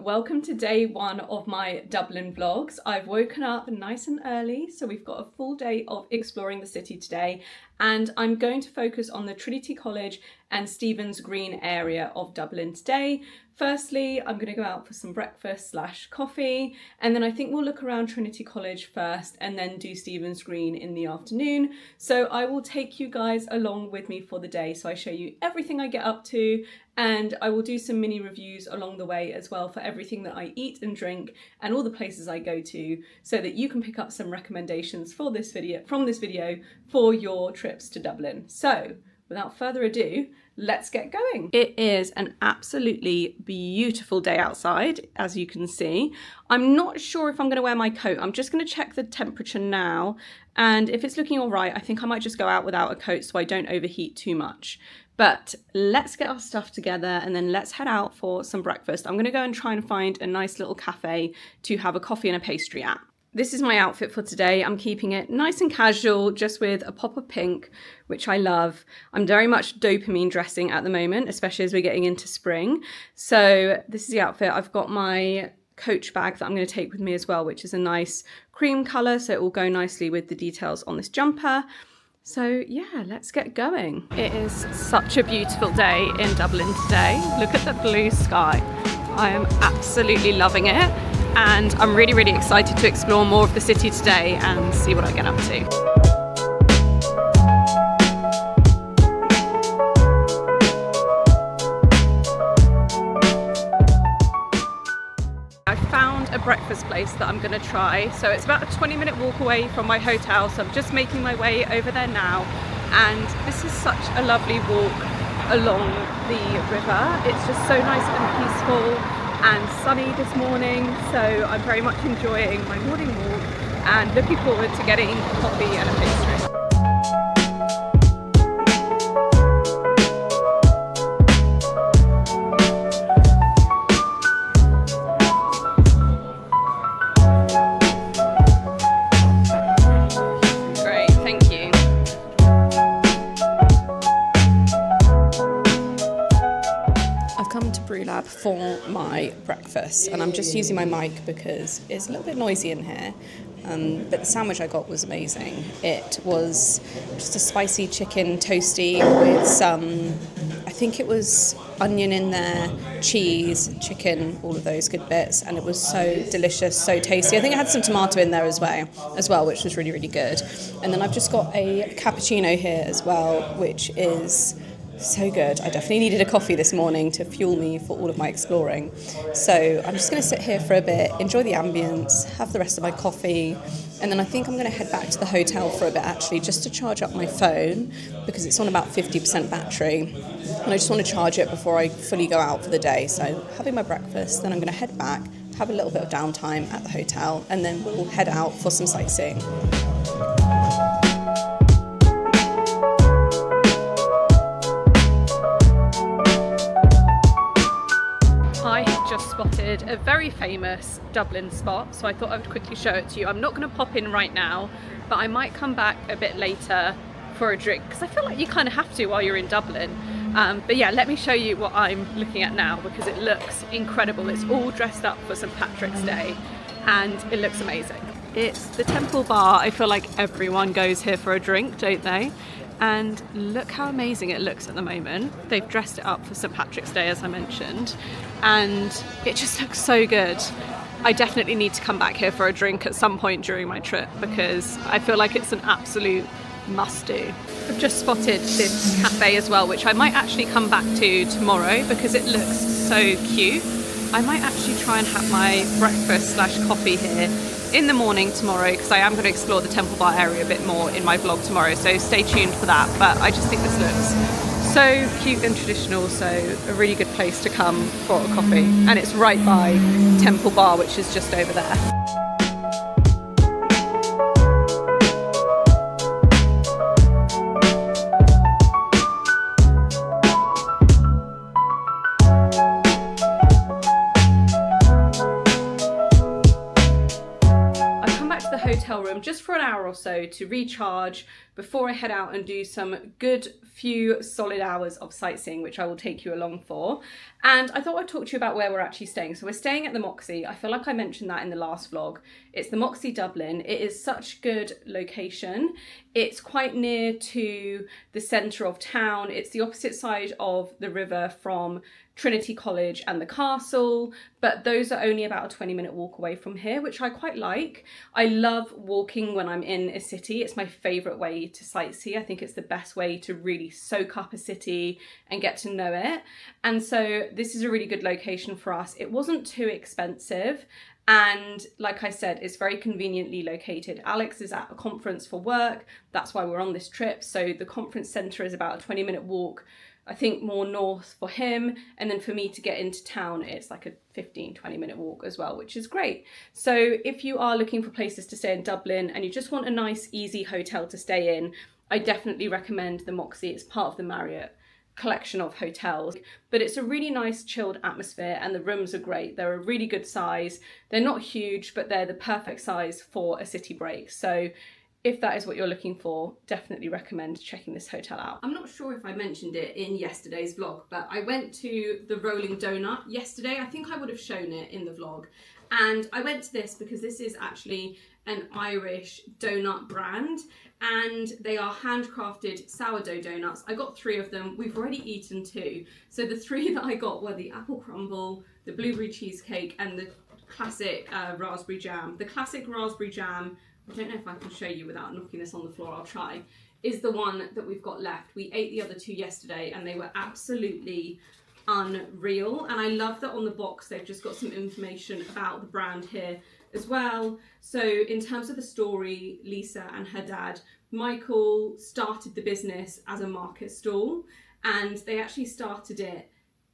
welcome to day one of my Dublin vlogs. I've woken up nice and early, so we've got a full day of exploring the city today, and I'm going to focus on the Trinity College and Stephen's Green area of Dublin today. Firstly, I'm going to go out for some breakfast / coffee, and then I think we'll look around Trinity College first and then do Stephen's Green in the afternoon. So I will take you guys along with me for the day, so I show you everything I get up to, and I will do some mini reviews along the way as well for everything that I eat and drink and all the places I go to, so that you can pick up some recommendations for this video for your trips to Dublin. So without further ado, let's get going. It is an absolutely beautiful day outside, as you can see. I'm not sure if I'm going to wear my coat. I'm just going to check the temperature now, and if it's looking all right, I think I might just go out without a coat so I don't overheat too much. But let's get our stuff together and then let's head out for some breakfast. I'm going to go and try and find a nice little cafe to have a coffee and a pastry at. This is my outfit for today. I'm keeping it nice and casual, just with a pop of pink, which I love. I'm very much dopamine dressing at the moment, especially as we're getting into spring. So this is the outfit. I've got my Coach bag that I'm going to take with me as well, which is a nice cream colour, so it will go nicely with the details on this jumper. So yeah, let's get going. It is such a beautiful day in Dublin today. Look at the blue sky. I am absolutely loving it. And I'm really, really excited to explore more of the city today and see what I get up to. I found a breakfast place that I'm going to try. So it's about a 20-minute walk away from my hotel, so I'm just making my way over there now. And this is such a lovely walk along the river. It's just so nice and peaceful and sunny this morning, so I'm very much enjoying my morning walk and looking forward to getting coffee and a pastry. Great, thank you. I've come to Brew Lab for my breakfast, and I'm just using my mic because it's a little bit noisy in here, but the sandwich I got was amazing. It was just a spicy chicken toasty with some, I think it was onion in there, cheese, chicken, all of those good bits, and it was so delicious, so tasty. I think it had some tomato in there as well, which was really, really good. And then I've just got a cappuccino here as well, which is so good. I definitely needed a coffee this morning to fuel me for all of my exploring. So I'm just going to sit here for a bit, enjoy the ambience, have the rest of my coffee, and then I think I'm going to head back to the hotel for a bit actually, just to charge up my phone because it's on about 50% battery, and I just want to charge it before I fully go out for the day. So having my breakfast, then I'm going to head back, have a little bit of downtime at the hotel, and then we'll head out for some sightseeing. Spotted a very famous Dublin spot, so I thought I would quickly show it to you. I'm not going to pop in right now, but I might come back a bit later for a drink because I feel like you kind of have to while you're in Dublin. But yeah, let me show you what I'm looking at now because it looks incredible. It's all dressed up for St. Patrick's Day and it looks amazing. It's the Temple Bar. I feel like everyone goes here for a drink, don't they? And look how amazing it looks at the moment. They've dressed it up for St. Patrick's Day, as I mentioned, and it just looks so good. I definitely need to come back here for a drink at some point during my trip because I feel like it's an absolute must-do. I've just spotted this cafe as well, which I might actually come back to tomorrow because it looks so cute. I might actually try and have my breakfast / coffee here in the morning tomorrow because I am going to explore the Temple Bar area a bit more in my vlog tomorrow, so stay tuned for that. But I just think this looks so cute and traditional, so a really good place to come for a coffee, and it's right by Temple Bar, which is just over there. Hotel room just for an hour or so to recharge before I head out and do some good few solid hours of sightseeing, which I will take you along for. And I thought I'd talk to you about where we're actually staying. So we're staying at the Moxie. I feel like I mentioned that in the last vlog. It's the Moxie Dublin. It is such good location. It's quite near to the centre of town. It's the opposite side of the river from Trinity College and the castle, but those are only about a 20-minute walk away from here, which I quite like. I love walking when I'm in a city. It's my favourite way to sightsee. I think it's the best way to really soak up a city and get to know it. And so this is a really good location for us. It wasn't too expensive. And like I said, it's very conveniently located. Alex is at a conference for work. That's why we're on this trip. So the conference centre is about a 20-minute walk, I think more north for him. And then for me to get into town, it's like a 15-20 minute walk as well, which is great. So if you are looking for places to stay in Dublin and you just want a nice, easy hotel to stay in, I definitely recommend the Moxie. It's part of the Marriott collection of hotels, but it's a really nice chilled atmosphere and the rooms are great. They're a really good size. They're not huge, but they're the perfect size for a city break. So if that is what you're looking for, definitely recommend checking this hotel out. I'm not sure if I mentioned it in yesterday's vlog, but I went to the Rolling Doughnut yesterday. I think I would have shown it in the vlog. And I went to this because this is actually an Irish donut brand and they are handcrafted sourdough donuts. I got 3 of them. We've already eaten 2. So the 3 that I got were the apple crumble, the blueberry cheesecake and the classic raspberry jam. The classic raspberry jam, I don't know if I can show you without knocking this on the floor, I'll try, is the one that we've got left. We ate the other 2 yesterday and they were absolutely unreal. And I love that on the box they've just got some information about the brand here as well. So in terms of the story, Lisa and her dad, Michael, started the business as a market stall and they actually started it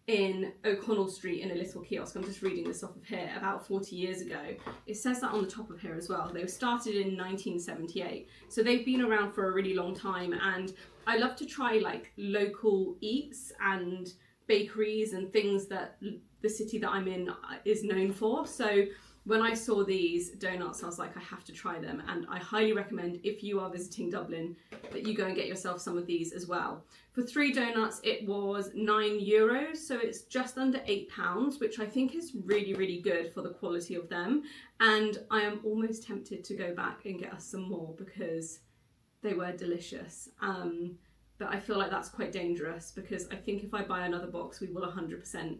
in O'Connell Street in a little kiosk. I'm just reading this off of here, about 40 years ago. It says that on the top of here as well. They were started in 1978. So they've been around for a really long time and I love to try like local eats and bakeries and things that the city that I'm in is known for. So when I saw these donuts, I was like, I have to try them. And I highly recommend if you are visiting Dublin that you go and get yourself some of these as well. For 3 donuts, it was €9. So it's just under £8, which I think is really, really good for the quality of them. And I am almost tempted to go back and get us some more because they were delicious. But I feel like that's quite dangerous because I think if I buy another box, we will 100%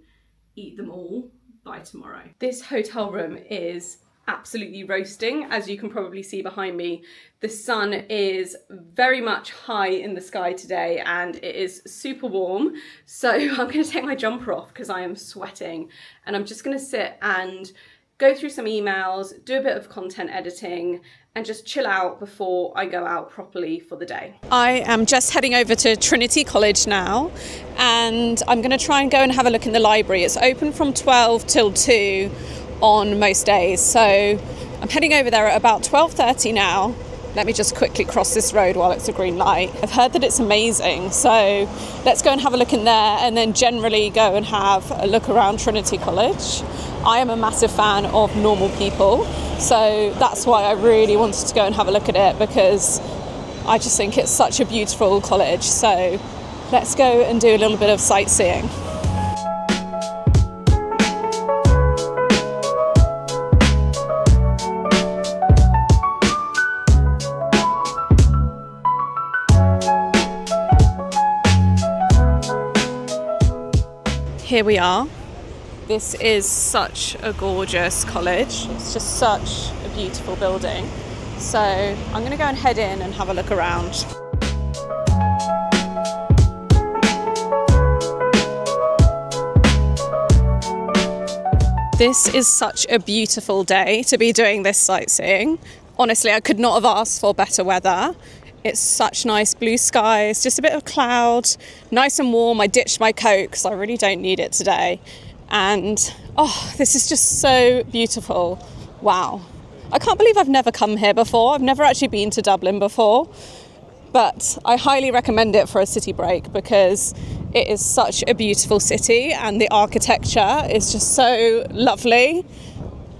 eat them all by tomorrow. This hotel room is absolutely roasting, as you can probably see behind me. The sun is very much high in the sky today and it is super warm. So I'm going to take my jumper off because I am sweating and I'm just going to sit and go through some emails, do a bit of content editing and just chill out before I go out properly for the day. I am just heading over to Trinity College now and I'm going to try and go and have a look in the library. It's open from 12 till 2 on most days. So I'm heading over there at about 12:30 now. Let me just quickly cross this road while it's a green light. I've heard that it's amazing. So let's go and have a look in there and then generally go and have a look around Trinity College. I am a massive fan of normal people. So that's why I really wanted to go and have a look at it because I just think it's such a beautiful college. So let's go and do a little bit of sightseeing. Here we are. This is such a gorgeous college. It's just such a beautiful building. So I'm going to go and head in and have a look around. This is such a beautiful day to be doing this sightseeing. Honestly, I could not have asked for better weather. It's such nice blue skies, just a bit of cloud, nice and warm. I ditched my coat because I really don't need it today. And this is just so beautiful. Wow. I can't believe I've never come here before. I've never actually been to Dublin before, but I highly recommend it for a city break because it is such a beautiful city and the architecture is just so lovely.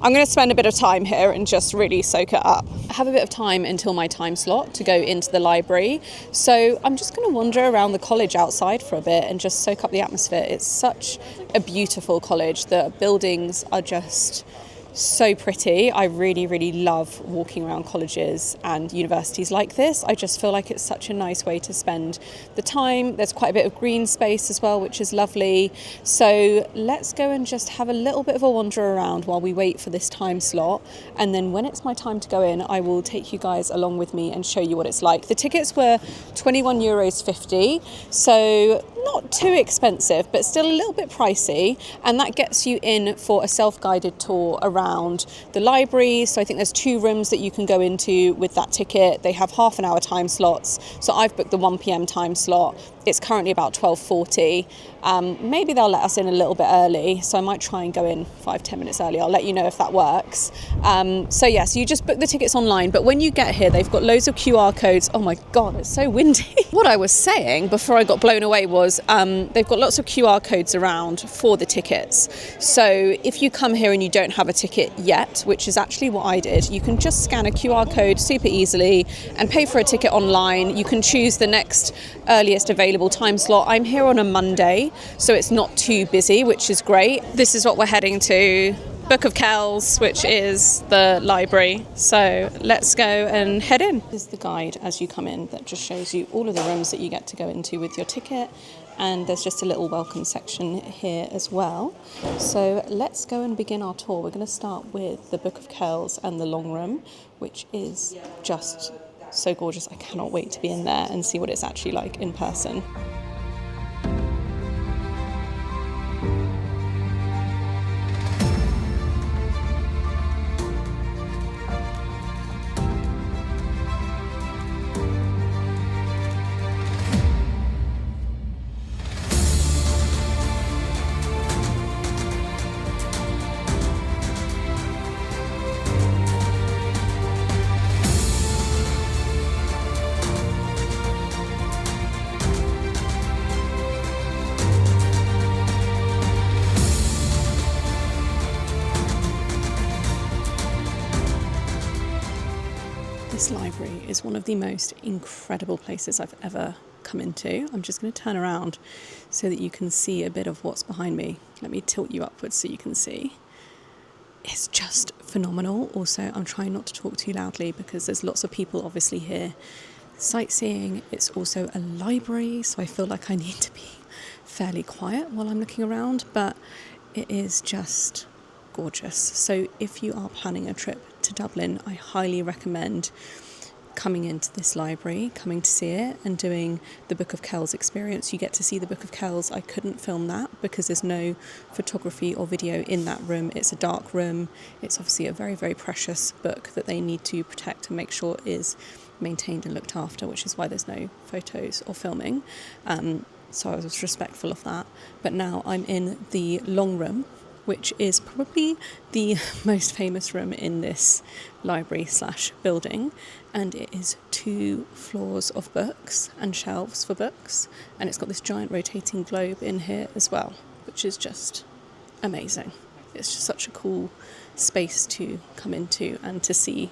I'm going to spend a bit of time here and just really soak it up. I have a bit of time until my time slot to go into the library, so I'm just going to wander around the college outside for a bit and just soak up the atmosphere. It's such a beautiful college. The buildings are just so pretty. I really, really love walking around colleges and universities like this. I just feel like it's such a nice way to spend the time. There's quite a bit of green space as well, which is lovely. So let's go and just have a little bit of a wander around while we wait for this time slot. And then when it's my time to go in, I will take you guys along with me and show you what it's like. The tickets were €21.50, so not too expensive, but still a little bit pricey. And that gets you in for a self-guided tour around the library. So I think there's 2 rooms that you can go into with that ticket. They have half an hour time slots. So I've booked the 1 p.m. time slot. It's currently about 12:40. Maybe they'll let us in a little bit early, so I might try and go in 5-10 minutes early. I'll let you know if that works. So you just book the tickets online, but when you get here, they've got loads of QR codes. Oh my God, it's so windy. What I was saying before I got blown away was they've got lots of QR codes around for the tickets. So if you come here and you don't have a ticket yet, which is actually what I did, you can just scan a QR code super easily and pay for a ticket online. You can choose the next earliest available time slot. I'm here on a Monday, so it's not too busy, which is great. This is what we're heading to, Book of Kells, which is the library. So let's go and head in. This is the guide as you come in that just shows you all of the rooms that you get to go into with your ticket. And there's just a little welcome section here as well. So let's go and begin our tour. We're going to start with the Book of Kells and the long room, which is just so gorgeous. I cannot wait to be in there and see what it's actually like in person. This library is one of the most incredible places I've ever come into. I'm just going to turn around so that you can see a bit of what's behind me. Let me tilt you upwards so you can see. It's just phenomenal. Also, I'm trying not to talk too loudly because there's lots of people obviously here sightseeing. It's also a library, so I feel like I need to be fairly quiet while I'm looking around, but it is just gorgeous. So if you are planning a trip to Dublin, I highly recommend coming into this library, coming to see it and doing the Book of Kells Experience. You get to see the Book of Kells. I couldn't film that because there's no photography or video in that room. It's a dark room. It's obviously a very, very precious book that they need to protect and make sure is maintained and looked after, which is why there's no photos or filming. So I was respectful of that. But now I'm in the long room, which is probably the most famous room in this library/building. And it is 2 floors of books and shelves for books. And it's got this giant rotating globe in here as well, which is just amazing. It's just such a cool space to come into and to see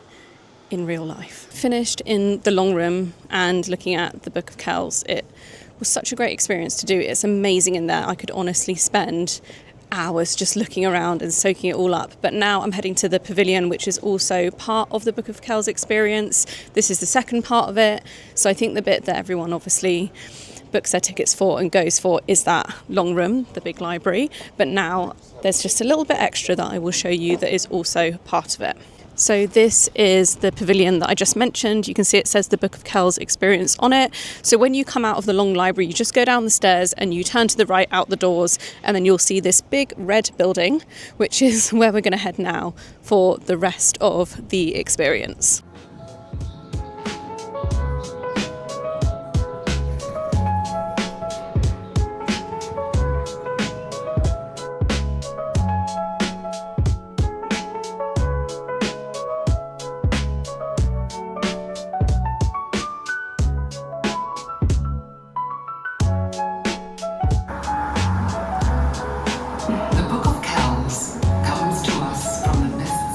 in real life. Finished in the long room and looking at the Book of Kells, it was such a great experience to do. It's amazing in there. I could honestly spend hours just looking around and soaking it all up. But now I'm heading to the pavilion, which is also part of the Book of Kells Experience. This is the second part of it. So I think the bit that everyone obviously books their tickets for and goes for is that long room, the big library. But now there's just a little bit extra that I will show you that is also part of it. So this is the pavilion that I just mentioned. You can see it says the Book of Kells Experience on it. So when you come out of the long library, you just go down the stairs and you turn to the right out the doors, and then you'll see this big red building, which is where we're going to head now for the rest of the experience. The Book of Kells comes to us from the mists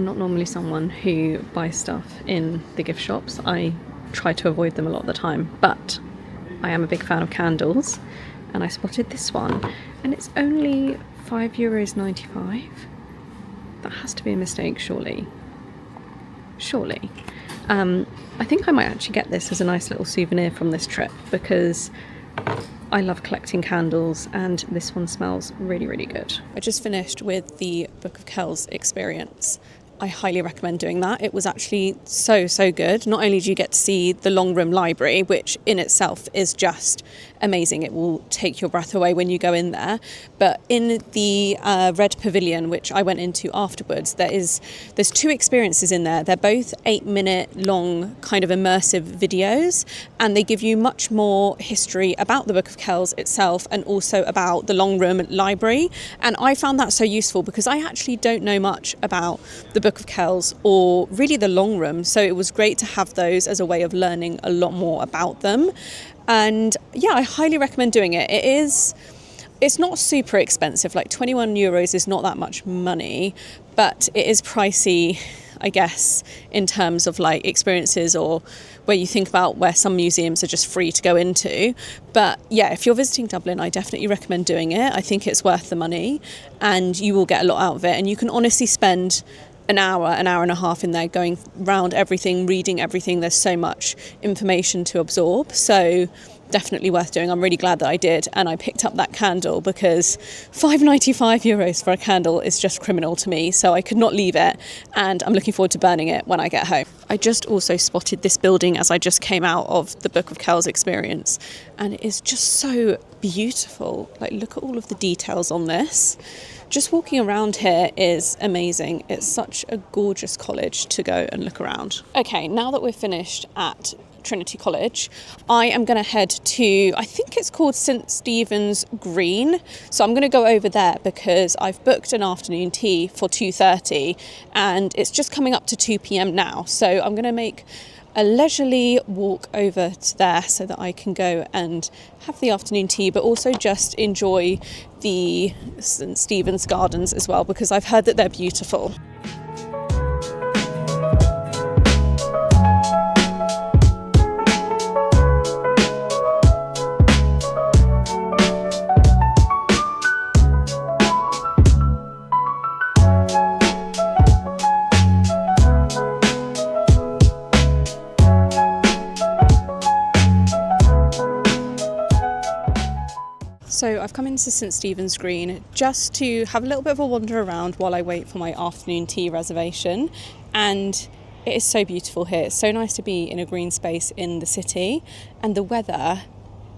not normally someone who buys stuff in the gift shops. I try to avoid them a lot of the time, but I am a big fan of candles, and I spotted this one, and it's only €5.95. That has to be a mistake, surely. I think I might actually get this as a nice little souvenir from this trip, because I love collecting candles and this one smells really, really good. I just finished with the Book of Kells Experience. I highly recommend doing that. It was actually so good. Not only do you get to see the long room library, which in itself is just amazing. It will take your breath away when you go in there. But in the Red Pavilion, which I went into afterwards, there's 2 experiences in there. They're both 8-minute long kind of immersive videos, and they give you much more history about the Book of Kells itself and also about the long room library. And I found that so useful because I actually don't know much about the Book of Kells or really the long room. So it was great to have those as a way of learning a lot more about them. And yeah, I highly recommend doing it. It's not super expensive, like €21 is not that much money, but it is pricey, I guess, in terms of like experiences or where you think about where some museums are just free to go into. But yeah, if you're visiting Dublin, I definitely recommend doing it. I think it's worth the money and you will get a lot out of it. And you can honestly spend an hour and a half in there going round everything, reading everything. There's so much information to absorb. So definitely worth doing. I'm really glad that I did. And I picked up that candle because €5.95 for a candle is just criminal to me. So I could not leave it. And I'm looking forward to burning it when I get home. I just also spotted this building as I just came out of the Book of Kells Experience. And it is just so beautiful. Like, look at all of the details on this. Just walking around here is amazing. It's such a gorgeous college to go and look around. Okay, now that we're finished at Trinity College, I am going to head to, I think it's called St Stephen's Green. So I'm going to go over there because I've booked an afternoon tea for 2:30 and it's just coming up to 2 p.m. now. So I'm going to make a leisurely walk over to there so that I can go and have the afternoon tea, but also just enjoy the St Stephen's Gardens as well, because I've heard that they're beautiful. So I've come into St Stephen's Green just to have a little bit of a wander around while I wait for my afternoon tea reservation, and it is so beautiful here. It's so nice to be in a green space in the city, and the weather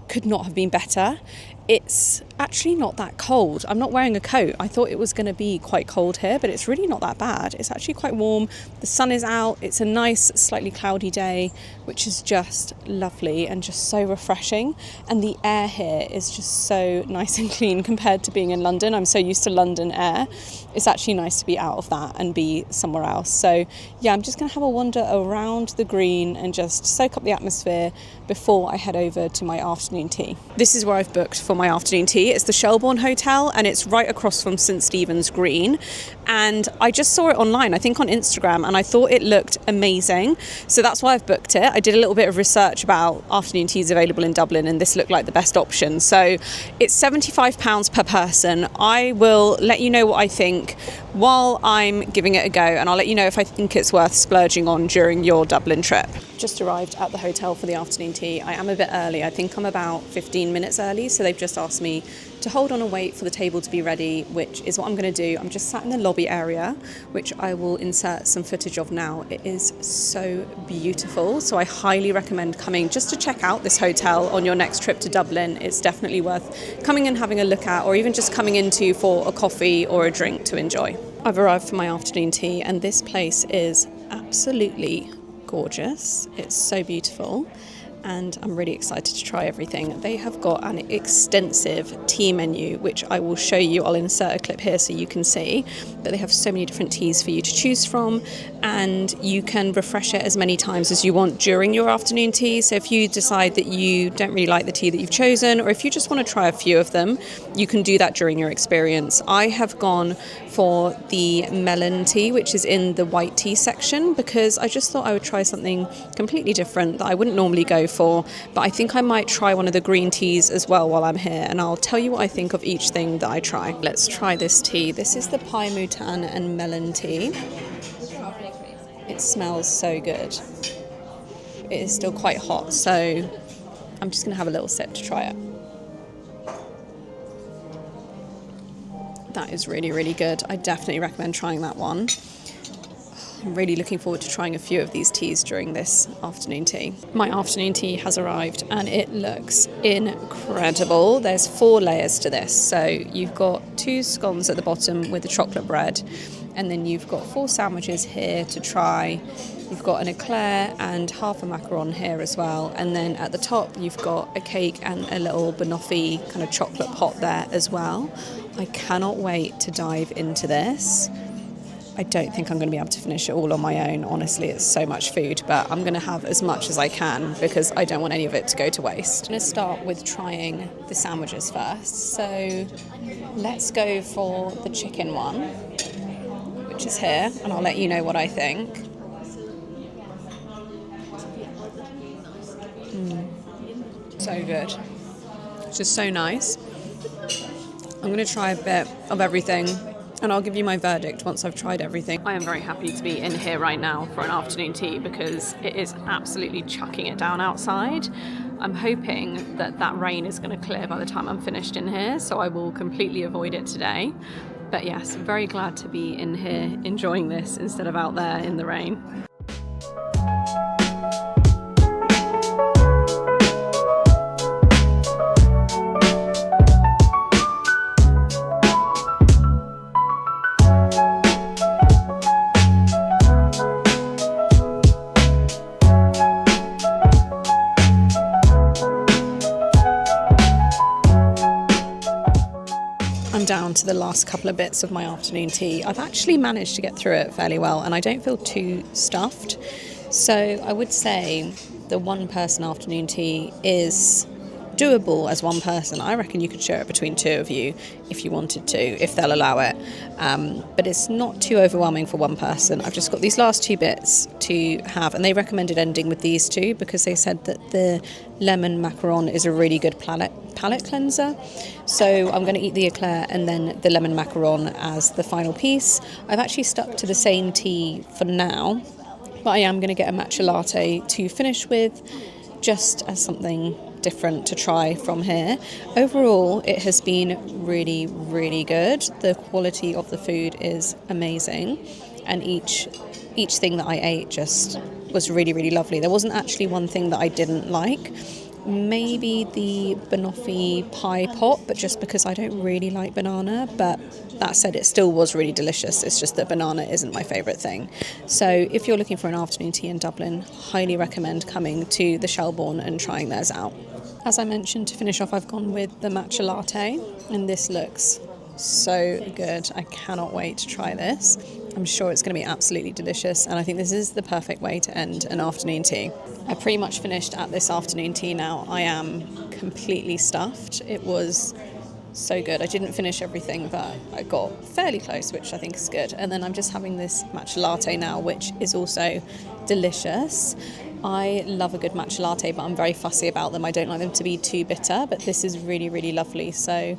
could not have been better. It's actually not that cold. I'm not wearing a coat. I thought it was going to be quite cold here, but it's really not that bad. It's actually quite warm. The sun is out. It's a nice, slightly cloudy day, which is just lovely and just so refreshing. And the air here is just so nice and clean compared to being in London. I'm so used to London air. It's actually nice to be out of that and be somewhere else. So yeah, I'm just going to have a wander around the green and just soak up the atmosphere before I head over to my afternoon tea. This is where I've booked for my afternoon tea. It's the Shelbourne Hotel and it's right across from St Stephen's Green. And I just saw it online, I think on Instagram, and I thought it looked amazing. So that's why I've booked it. I did a little bit of research about afternoon teas available in Dublin and this looked like the best option. So it's £75 per person. I will let you know what I think while I'm giving it a go, and I'll let you know if I think it's worth splurging on during your Dublin trip. Just arrived at the hotel for the afternoon tea. I am a bit early. I think I'm about 15 minutes early, so they've just asked me to hold on and wait for the table to be ready, which is what I'm going to do. I'm just sat in the lobby area, which I will insert some footage of now. It is so beautiful, so I highly recommend coming just to check out this hotel on your next trip to Dublin. It's definitely worth coming and having a look at, or even just coming into for a coffee or a drink to enjoy. I've arrived for my afternoon tea and this place is absolutely gorgeous. It's so beautiful. and I'm really excited to try everything. They have got an extensive tea menu, which I will show you. I'll insert a clip here so you can see, but they have so many different teas for you to choose from, and you can refresh it as many times as you want during your afternoon tea. So if you decide that you don't really like the tea that you've chosen, or if you just want to try a few of them, you can do that during your experience. I have gone for the melon tea, which is in the white tea section, because I just thought I would try something completely different that I wouldn't normally go for, but I think I might try one of the green teas as well while I'm here, and I'll tell you what I think of each thing that I try. Let's try this tea. This is the Pai Mutan and melon tea. It smells so good. It is still quite hot, so I'm just going to have a little sip to try it. That is really, really good. I definitely recommend trying that one. I'm really looking forward to trying a few of these teas during this afternoon tea. My afternoon tea has arrived and it looks incredible. There's 4 layers to this. So you've got 2 scones at the bottom with the chocolate bread, and then you've got 4 sandwiches here to try. You've got an eclair and half a macaron here as well. And then at the top, you've got a cake and a little banoffee kind of chocolate pot there as well. I cannot wait to dive into this. I don't think I'm going to be able to finish it all on my own. Honestly, it's so much food, but I'm going to have as much as I can because I don't want any of it to go to waste. I'm going to start with trying the sandwiches first. So let's go for the chicken one, which is here, and I'll let you know what I think. So good. It's just so nice. I'm going to try a bit of everything, and I'll give you my verdict once I've tried everything. I am very happy to be in here right now for an afternoon tea because it is absolutely chucking it down outside. I'm hoping that that rain is going to clear by the time I'm finished in here, so I will completely avoid it today. But yes, very glad to be in here enjoying this instead of out there in the rain. Down to the last couple of bits of my afternoon tea. I've actually managed to get through it fairly well and I don't feel too stuffed. So I would say the one person afternoon tea is doable as one person. I reckon you could share it between 2 of you if you wanted to, if they'll allow it. But it's not too overwhelming for one person. I've just got these last 2 bits to have, and they recommended ending with these 2 because they said that the lemon macaron is a really good palate cleanser. So I'm going to eat the eclair and then the lemon macaron as the final piece. I've actually stuck to the same tea for now, but I am going to get a matcha latte to finish with, just as something different to try from here. Overall, it has been really, really good. The quality of the food is amazing, and each thing that I ate just was really, really lovely. There wasn't actually one thing that I didn't like. Maybe the banoffee pie pot, but just because I don't really like banana. But that said, it still was really delicious. It's just that banana isn't my favourite thing. So if you're looking for an afternoon tea in Dublin, highly recommend coming to the Shelbourne and trying theirs out. As I mentioned, to finish off, I've gone with the matcha latte, and this looks so good. I cannot wait to try this. I'm sure it's going to be absolutely delicious, and I think this is the perfect way to end an afternoon tea. I pretty much finished at this afternoon tea now. I am completely stuffed. It was so good. I didn't finish everything, but I got fairly close, which I think is good. And then I'm just having this matcha latte now, which is also delicious. I love a good matcha latte, but I'm very fussy about them. I don't like them to be too bitter, but this is really, really lovely. So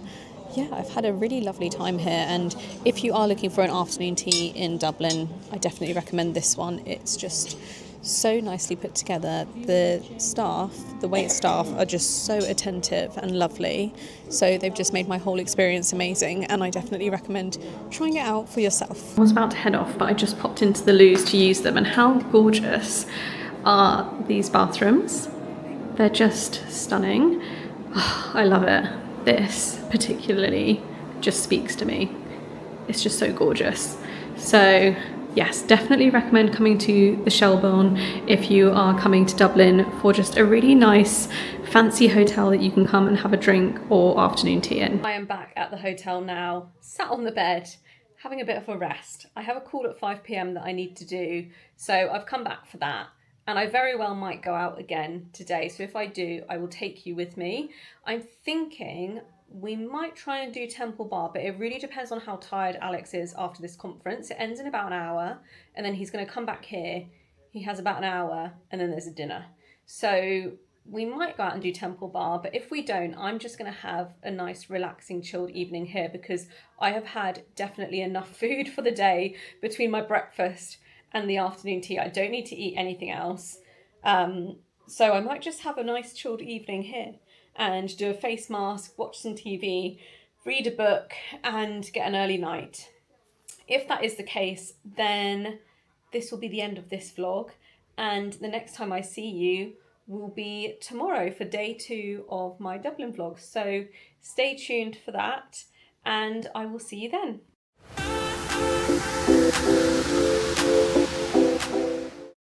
yeah, I've had a really lovely time here, and if you are looking for an afternoon tea in Dublin, I definitely recommend this one. It's just so nicely put together. The staff, the wait staff, are just so attentive and lovely, so they've just made my whole experience amazing, and I definitely recommend trying it out for yourself. I was about to head off, but I just popped into the loos to use them, and how gorgeous are these bathrooms. They're just stunning. Oh, I love it. This particularly just speaks to me. It's just so gorgeous. So Yes, definitely recommend coming to the Shelbourne if you are coming to Dublin for just a really nice fancy hotel that you can come and have a drink or afternoon tea in. I am back at the hotel now, sat on the bed, having a bit of a rest. I have a call at 5 p.m. that I need to do, so I've come back for that. And I very well might go out again today, so if I do, I will take you with me. I'm thinking we might try and do Temple Bar, but it really depends on how tired Alex is after this conference. It ends in about an hour, and then he's going to come back here. He has about an hour, and then there's a dinner. So we might go out and do Temple Bar, but if we don't, I'm just going to have a nice, relaxing, chilled evening here because I have had definitely enough food for the day between my breakfast and the afternoon tea. I don't need to eat anything else. So I might just have a nice, chilled evening here and do a face mask, watch some TV, read a book, and get an early night. If that is the case, then this will be the end of this vlog, and the next time I see you will be tomorrow for day 2 of my Dublin vlog. So stay tuned for that, and I will see you then.